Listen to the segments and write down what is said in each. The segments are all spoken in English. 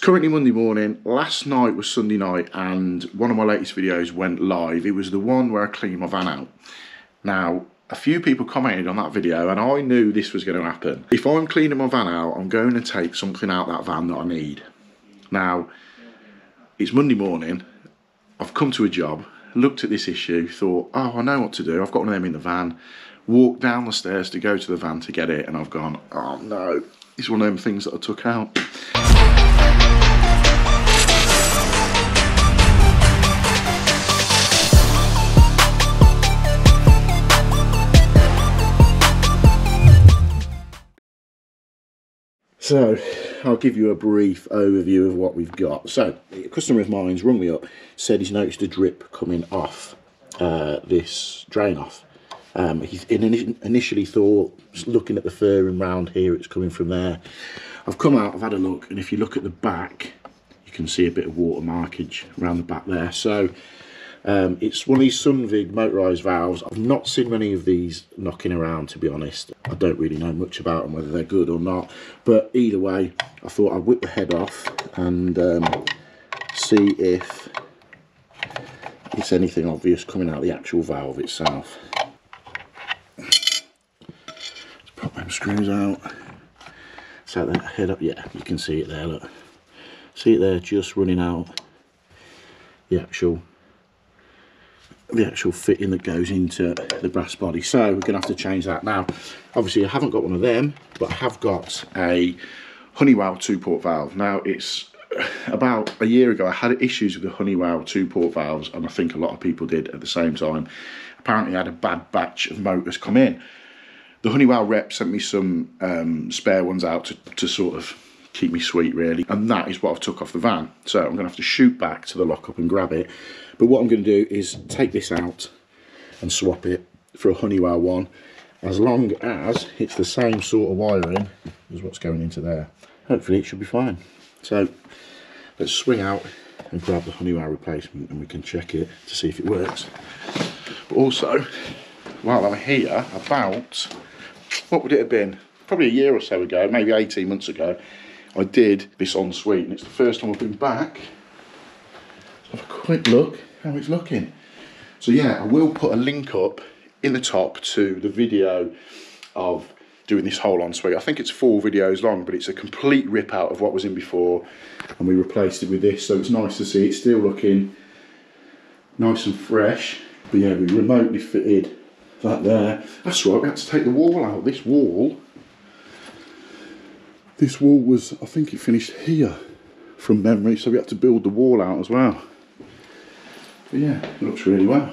currently Monday morning. Last night was Sunday night and one of my latest videos went live. It was the one where I cleaned my van out. Now, a few people commented on that video and I knew this was going to happen. If I'm cleaning my van out, I'm going to take something out that van that I need. Now, it's Monday morning. I've come to a job, looked at this issue, thought, oh, I know what to do. I've got one of them in the van. Walked down the stairs to go to the van to get it and I've gone, oh no, it's one of them things that I took out. So, I'll give you a brief overview of what we've got. So, a customer of mine's rung me up, said he's noticed a drip coming off this drain off. He initially thought, just looking at the furring round here, it's coming from there. I've come out, I've had a look, and if you look at the back, you can see a bit of water markage around the back there. So, it's one of these Sunvig motorised valves. I've not seen many of these knocking around, to be honest. I don't really know much about them, whether they're good or not. But either way, I thought I'd whip the head off and see if it's anything obvious coming out of the actual valve itself. Let's pop them screws out. So that head up, yeah, you can see it there, look. See it there, just running out the actual fitting that goes into the brass body. So we're gonna have to change that. Now obviously I haven't got one of them, but I have got a Honeywell 2-port valve. Now it's about a year ago I had issues with the Honeywell 2-port valves, and I think a lot of people did at the same time. Apparently I had a bad batch of motors come in. The Honeywell rep sent me some spare ones out to sort of keep me sweet, really, and that is what I've took off the van. So I'm gonna have to shoot back to the lockup and grab it. But what I'm going to do is take this out and swap it for a Honeywell one, as long as it's the same sort of wiring as what's going into there. Hopefully it should be fine. So let's swing out and grab the Honeywell replacement and we can check it to see if it works. But also, while I'm here, about, what would it have been? Probably a year or so ago, maybe 18 months ago, I did this ensuite, and it's the first time I've been back. Have a quick look how it's looking. So yeah, I will put a link up in the top to the video of doing this whole ensuite. I think it's 4 videos long, but it's a complete rip out of what was in before, and we replaced it with this, so it's nice to see it's still looking nice and fresh. But yeah, we remotely fitted that there. That's right, we had to take the wall out. This wall was, I think it finished here from memory, so we had to build the wall out as well. But yeah, it looks really well.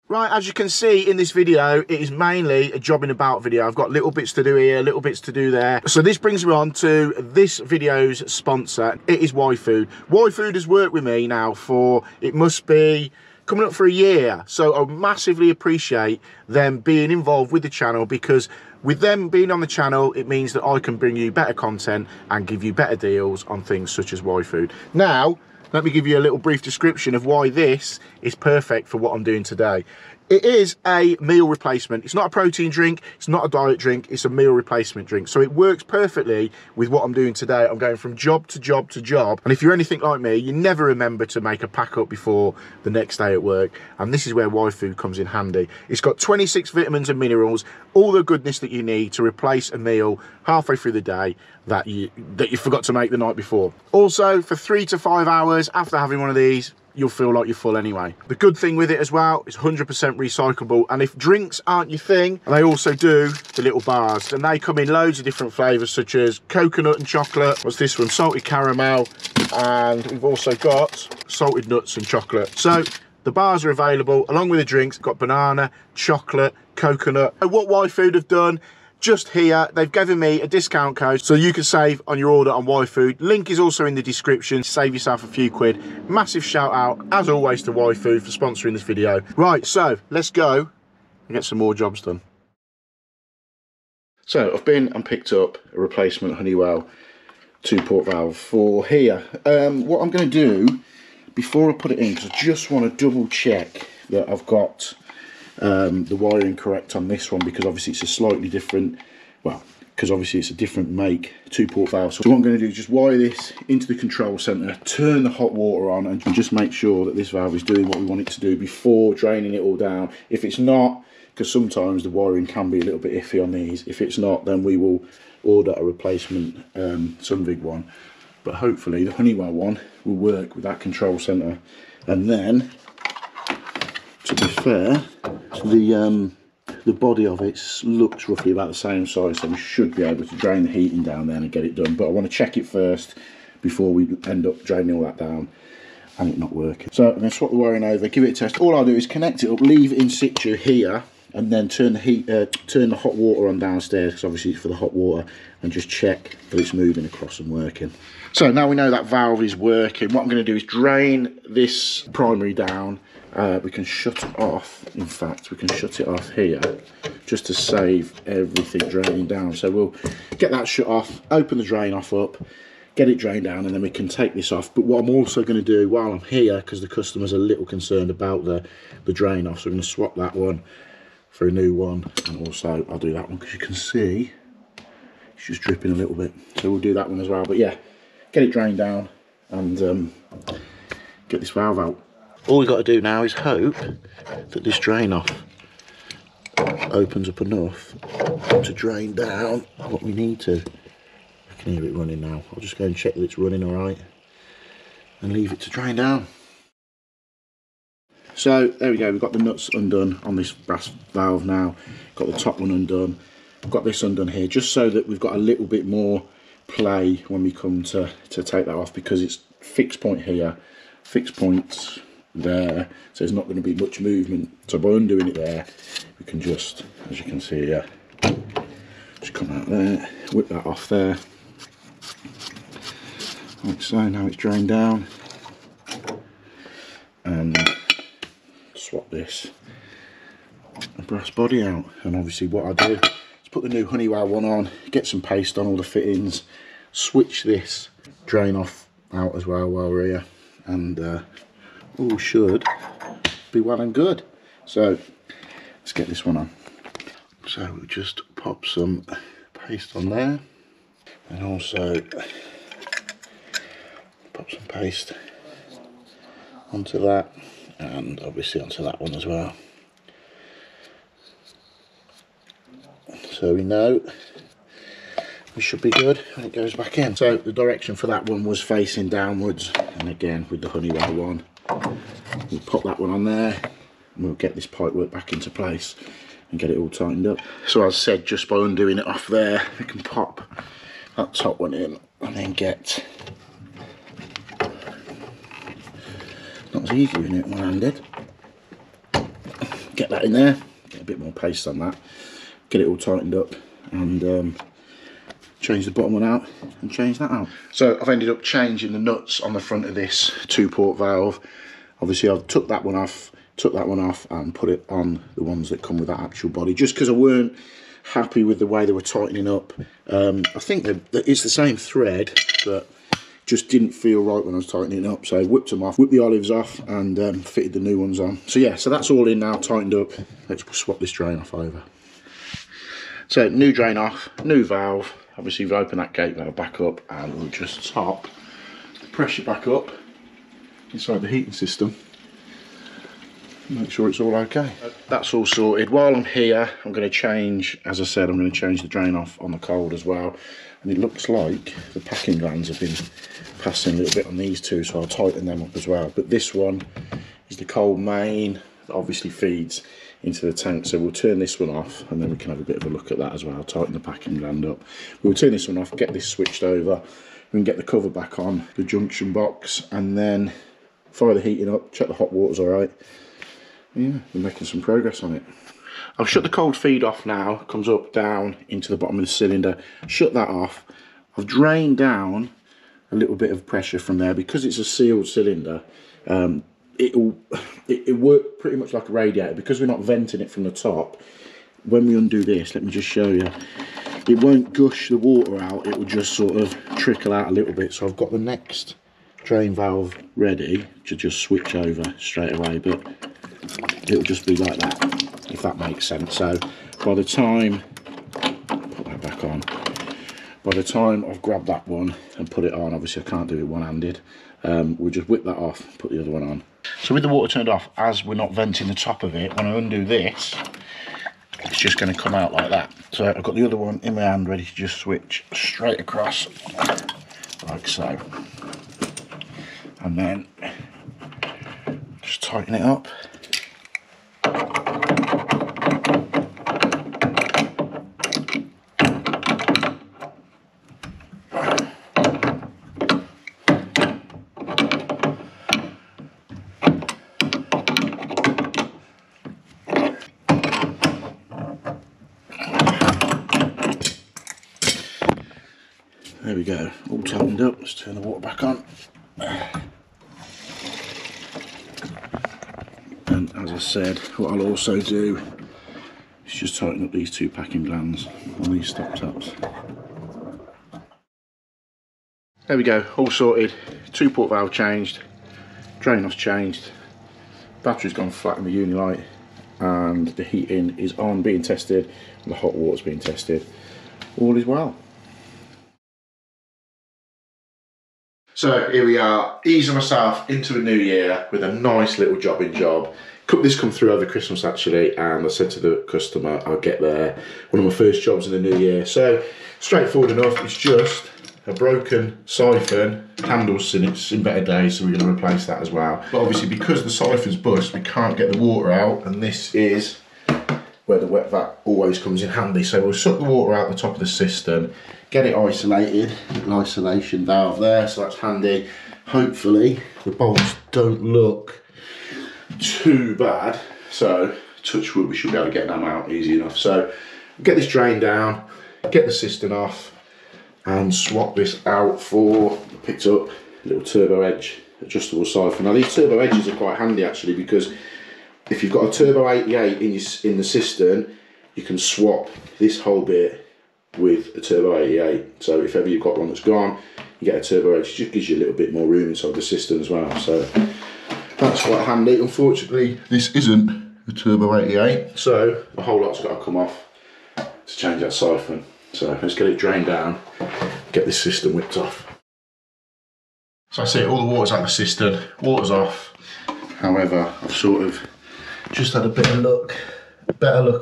Right, as you can see in this video, it is mainly a jobbing about video. I've got little bits to do here, little bits to do there. So this brings me on to this video's sponsor. It is YFood. YFood has worked with me now for, it must be coming up for a year. So I massively appreciate them being involved with the channel, because with them being on the channel, it means that I can bring you better content and give you better deals on things such as YFood. Now, let me give you a little brief description of why this is perfect for what I'm doing today. It is a meal replacement. It's not a protein drink, it's not a diet drink, it's a meal replacement drink. So it works perfectly with what I'm doing today. I'm going from job to job to job. And if you're anything like me, you never remember to make a pack up before the next day at work. And this is where YFood comes in handy. It's got 26 vitamins and minerals, all the goodness that you need to replace a meal halfway through the day that you forgot to make the night before. Also, for 3 to 5 hours after having one of these, you'll feel like you're full anyway. The good thing with it as well, it's 100% recyclable, and if drinks aren't your thing, they also do the little bars, and they come in loads of different flavours, such as coconut and chocolate. What's this one? Salted caramel, and we've also got salted nuts and chocolate. So the bars are available along with the drinks. Got banana, chocolate, coconut. And what YFood have done, just here, they've given me a discount code so you can save on your order on YFood. Link is also in the description. Save yourself a few quid. Massive shout out, as always, to YFood for sponsoring this video. Right, so let's go and get some more jobs done. So I've been and picked up a replacement Honeywell 2-port valve for here. What I'm going to do before I put it in, because I just want to double check that I've got the wiring correct on this one, because obviously it's a slightly different, well, because obviously it's a different make 2-port valve. So what I'm going to do is just wire this into the control centre, turn the hot water on, and just make sure that this valve is doing what we want it to do before draining it all down. If it's not, because sometimes the wiring can be a little bit iffy on these, if it's not, then we will order a replacement Sunvig one. But hopefully the Honeywell one will work with that control centre. And then, to be fair, the body of it looks roughly about the same size, so we should be able to drain the heating down there and get it done. But I want to check it first before we end up draining all that down and it not working. So I'm going to swap the wiring over, give it a test. All I'll do is connect it up, leave it in situ here, and then turn the hot water on downstairs, because obviously it's for the hot water, and just check that it's moving across and working. So now we know that valve is working. What I'm going to do is drain this primary down. We can shut it off. In fact, we can shut it off here just to save everything draining down. So we'll get that shut off, open the drain off up, get it drained down, and then we can take this off. But what I'm also going to do while I'm here, because the customer's a little concerned about the drain off, so I'm going to swap that one for a new one, and also I'll do that one because you can see it's just dripping a little bit. So we'll do that one as well. But yeah, get it drained down and get this valve out. All we've got to do now is hope that this drain off opens up enough to drain down what we need to. I can hear it running now. I'll just go and check that it's running all right and leave it to drain down. So there we go, we've got the nuts undone on this brass valve now. Got the top one undone. I've got this undone here just so that we've got a little bit more play when we come to take that off, because it's fixed point here, fixed points there, so there's not going to be much movement. So by undoing it there, we can just, as you can see here, just come out there, whip that off there, like so. Now it's drained down, and swap this brass body out. And obviously what I do is put the new Honeywell one on, get some paste on all the fittings, switch this drain off out as well while we're here, and all should be well and good. So let's get this one on. So we'll just pop some paste on there, and also pop some paste onto that, and obviously onto that one as well. So we know we should be good when it goes back in. So the direction for that one was facing downwards, and again with the Honeywell one, we'll pop that one on there, and we'll get this pipe work back into place and get it all tightened up. So as I said, just by undoing it off there, we can pop that top one in, and then get, not as easy doing it one-handed, get that in there, get a bit more paste on that, get it all tightened up, and change the bottom one out and change that out. So I've ended up changing the nuts on the front of this 2-port valve. Obviously I've took that one off and put it on the ones that come with that actual body, just because I weren't happy with the way they were tightening up. I think that it's the same thread, but just didn't feel right when I was tightening it up. So I whipped them off, whipped the olives off, and fitted the new ones on. So yeah, so that's all in now, tightened up. Let's swap this drain off over. So new drain off, new valve. Obviously we've opened that gate valve back up, and we'll just top the pressure back up inside the heating system, make sure it's all okay. That's all sorted. While I'm here, I'm going to change, as I said, I'm going to change the drain off on the cold as well. And it looks like the packing glands have been passing a little bit on these two, so I'll tighten them up as well. But this one is the cold main that obviously feeds into the tank, so we'll turn this one off, and then we can have a bit of a look at that as well, tighten the packing gland up. We'll turn this one off, get this switched over, we can get the cover back on the junction box, and then fire the heating up, check the hot water's all right. Yeah, we're making some progress on it. I've shut the cold feed off now, it comes up, down into the bottom of the cylinder, shut that off. I've drained down a little bit of pressure from there, because it's a sealed cylinder. It worked pretty much like a radiator, because we're not venting it from the top. When we undo this, let me just show you, it won't gush the water out, it will just sort of trickle out a little bit. So I've got the next drain valve ready to just switch over straight away, but it'll just be like that. if that makes sense. So by the time, put that back on, by the time I've grabbed that one and put it on, obviously I can't do it one-handed, we'll just whip that off, put the other one on. So with the water turned off, as we're not venting the top of it, when I undo this, it's just going to come out like that. So I've got the other one in my hand ready to just switch straight across, like so. And then just tighten it up. There we go, all tightened up. Let's turn the water back on. And as I said, what I'll also do is just tighten up these two packing glands on these stop tops. There we go, all sorted. 2-port valve changed, drain off's changed, battery's gone flat in the Unilight, and the heating is on, being tested, and the hot water's being tested. All is well. So here we are, easing myself into a new year with a nice little jobbing job. This come through over Christmas actually, and I said to the customer I'll get there. One of my first jobs in the new year. So straightforward enough, it's just a broken siphon, handles in it's in better days, so we're going to replace that as well. But obviously because the siphon's bust, we can't get the water out, and this is where the wet vac always comes in handy. So we'll suck the water out the top of the cistern, get it isolated, little isolation valve there, so that's handy. Hopefully the bolts don't look too bad, so touch wood, we should be able to get them out easy enough. So get this drain down, get the cistern off, and swap this out for, picked up a little turbo edge adjustable siphon. Now these turbo edges are quite handy actually, because if you've got a turbo 88 in the cistern, you can swap this whole bit with a turbo 88. So if ever you've got one that's gone, you get a turbo edge. It just gives you a little bit more room inside the cistern as well. So that's quite handy. Unfortunately, this isn't a turbo 88, so a whole lot's got to come off to change that siphon. So let's get it drained down, get this cistern whipped off. So I see all the water's out of the cistern, water's off. However, I've sort of just had a better look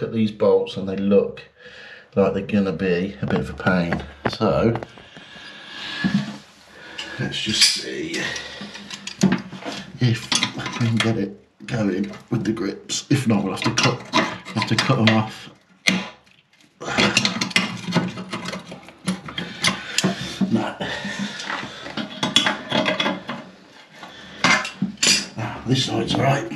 at these bolts, and they look like they're gonna be a bit of a pain. So let's just see if I can get it going with the grips. If not, we'll have to cut them off. No. This side's alright.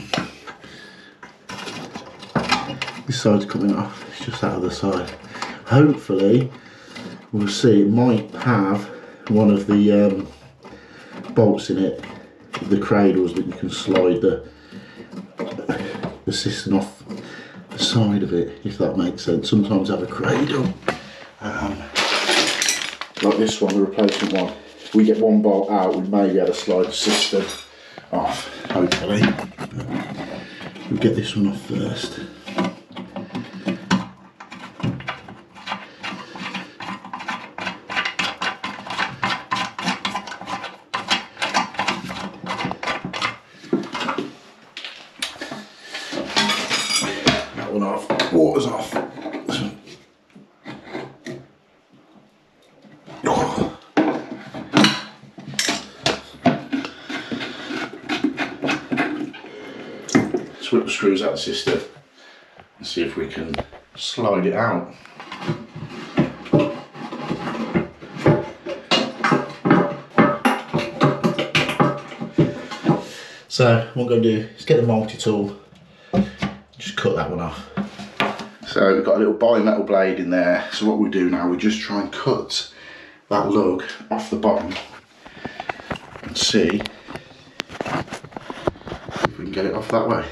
This side's coming off, it's just that other side. Hopefully, we'll see, it might have one of the bolts in it, the cradles that you can slide the cistern off the side of it, if that makes sense. Sometimes I have a cradle, like this one, the replacement one. If we get one bolt out, we may be able to slide the cistern off, hopefully. We'll get this one off first. That one off, water's off. Whip the screws out of the cistern and see if we can slide it out. So what I'm going to do is get the multi-tool, just cut that one off. So we've got a little bimetal blade in there, so what we do now, we just try and cut that lug off the bottom and see if we can get it off that way.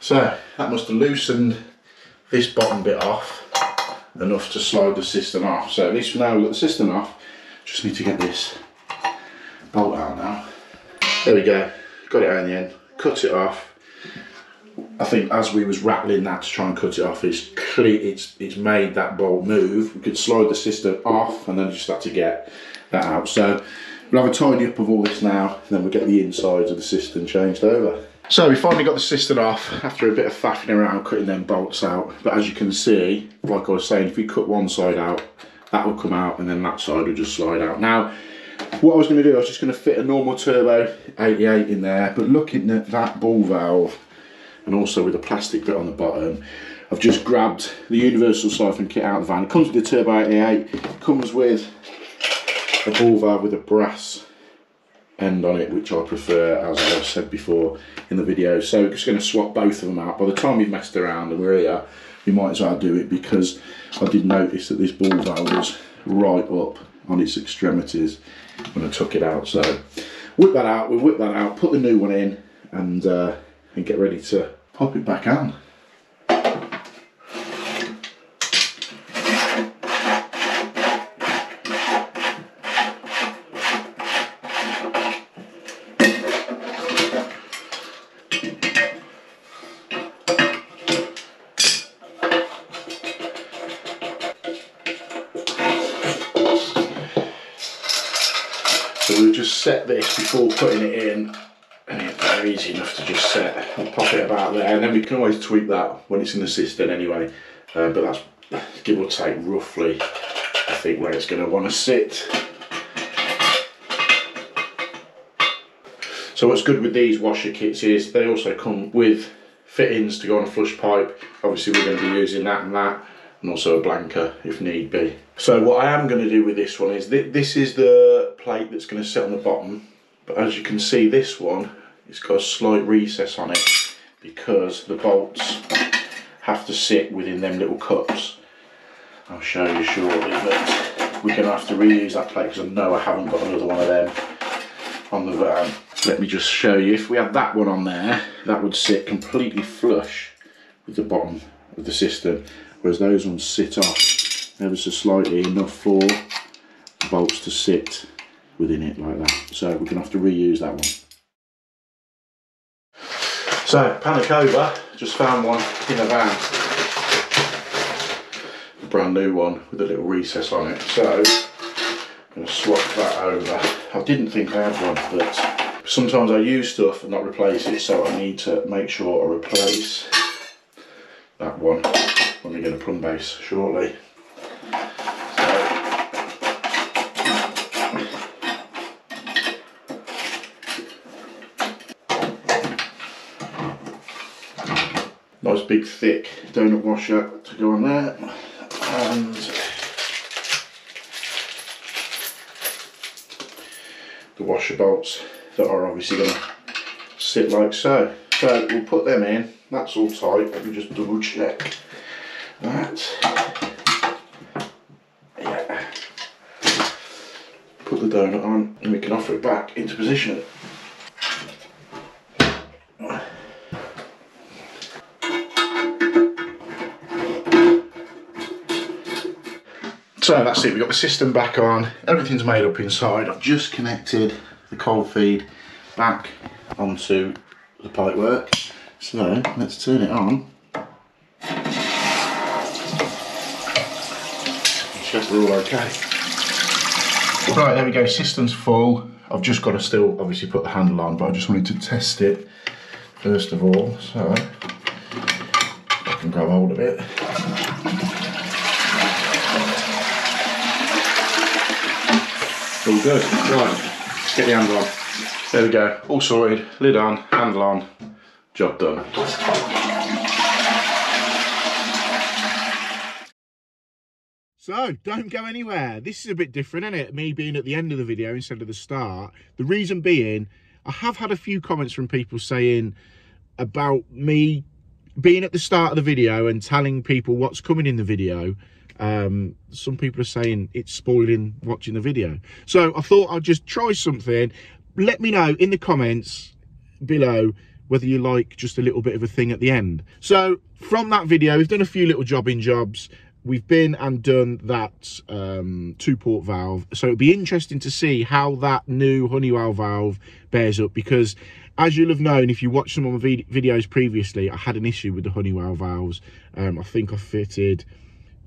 So that must have loosened this bottom bit off enough to slide the cistern off. So at least now we've got the cistern off, just need to get this bolt out now. There we go, got it out in the end, cut it off. I think as we was rattling that to try and cut it off, it's made that bolt move. We could slide the cistern off and then just have to get that out. So we'll have a tidy up of all this now, and then we'll get the insides of the cistern changed over. So we finally got the cistern off after a bit of faffing around cutting them bolts out. But as you can see, like I was saying, if we cut one side out, that will come out and then that side will just slide out. Now, what I was going to do, I was just going to fit a normal turbo 88 in there, but looking at that ball valve and also with the plastic bit on the bottom, I've just grabbed the universal siphon kit out of the van. It comes with the turbo 88, it comes with a ball valve with a brass end on it, which I prefer, as I've said before in the video. So we're just going to swap both of them out. By the time we've messed around and we're here, we might as well do it, because I did notice that this ball valve was right up on its extremities when I took it out. So whip that out, we'll whip that out, put the new one in, and get ready to pop it back on. So we'll just set this before putting it in, and it's very easy enough to just set and pop it about there, and then we can always tweak that when it's in the cistern anyway, but that's give or take roughly I think where it's going to want to sit. So what's good with these washer kits is they also come with fittings to go on a flush pipe. Obviously we're going to be using that and also a blanker if need be. So what I am going to do with this one is this is the plate that's going to sit on the bottom, but as you can see, this one, it's got a slight recess on it because the bolts have to sit within them little cups. I'll show you shortly, but we're going to have to reuse that plate because I know I haven't got another one of them on the van. Let me just show you. If we had that one on there, that would sit completely flush with the bottom of the cistern, whereas those ones sit off ever so slightly enough for the bolts to sit within it like that. So we're going to have to reuse that one. So panic over, just found one in a van, a brand new one with a little recess on it. So I'm going to swap that over. I didn't think I had one, but sometimes I use stuff and not replace it, so I need to make sure I replace that one when we get a plumb base shortly. Nice big thick donut washer to go on there, and the washer bolts that are obviously going to sit like so. So we'll put them in, that's all tight. Let me just double check that. Yeah. Put the donut on and we can offer it back into position. So that's it, we've got the system back on, everything's made up inside. I've just connected the cold feed back onto the pipework. So let's turn it on. Check we're all okay. Right, there we go, system's full. I've just got to still obviously put the handle on, but I just wanted to test it first of all. So I can grab hold of it. All good. Right, let's get the handle on. There we go, all sorted, lid on, handle on, job done. So, don't go anywhere. This is a bit different, isn't it? Me being at the end of the video instead of the start. The reason being, I have had a few comments from people saying about me being at the start of the video and telling people what's coming in the video. Some people are saying it's spoiling watching the video, so I thought I'd just try something. Let me know in the comments below whether you like just a little bit of a thing at the end. So from that video, we've done a few little jobs. We've been and done that 2-port valve. So it'd be interesting to see how that new Honeywell valve bears up, because as you'll have known, if you watched some of my videos previously, I had an issue with the Honeywell valves. I think I fitted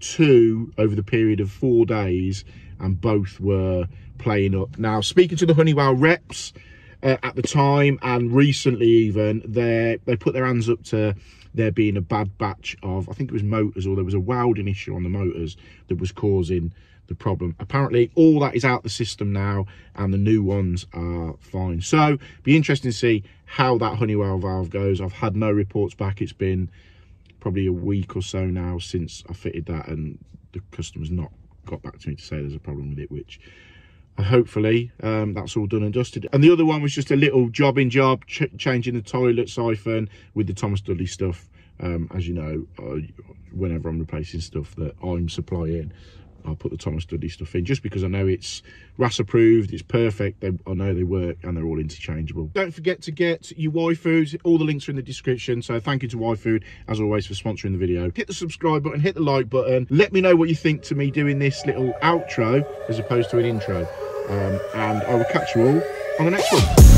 2 over the period of 4 days, and both were playing up. Now, speaking to the Honeywell reps at the time and recently even, they put their hands up to there being a bad batch of, I think it was motors, or there was a welding issue on the motors that was causing the problem. Apparently all that is out the system now and the new ones are fine. So be interesting to see how that Honeywell valve goes. I've had no reports back. It's been probably a week or so now since I fitted that, and the customer's not got back to me to say there's a problem with it, which hopefully that's all done and dusted. And the other one was just a little job, changing the toilet siphon with the Thomas Dudley stuff. As you know, whenever I'm replacing stuff that I'm supplying, I'll put the Thomas Dudley stuff in, just because I know it's RAS approved, it's perfect, I know they work, and they're all interchangeable. Don't forget to get your YFood. All the links are in the description. So thank you to YFood, as always, for sponsoring the video. Hit the subscribe button, hit the like button. Let me know what you think to me doing this little outro as opposed to an intro. And I will catch you all on the next one.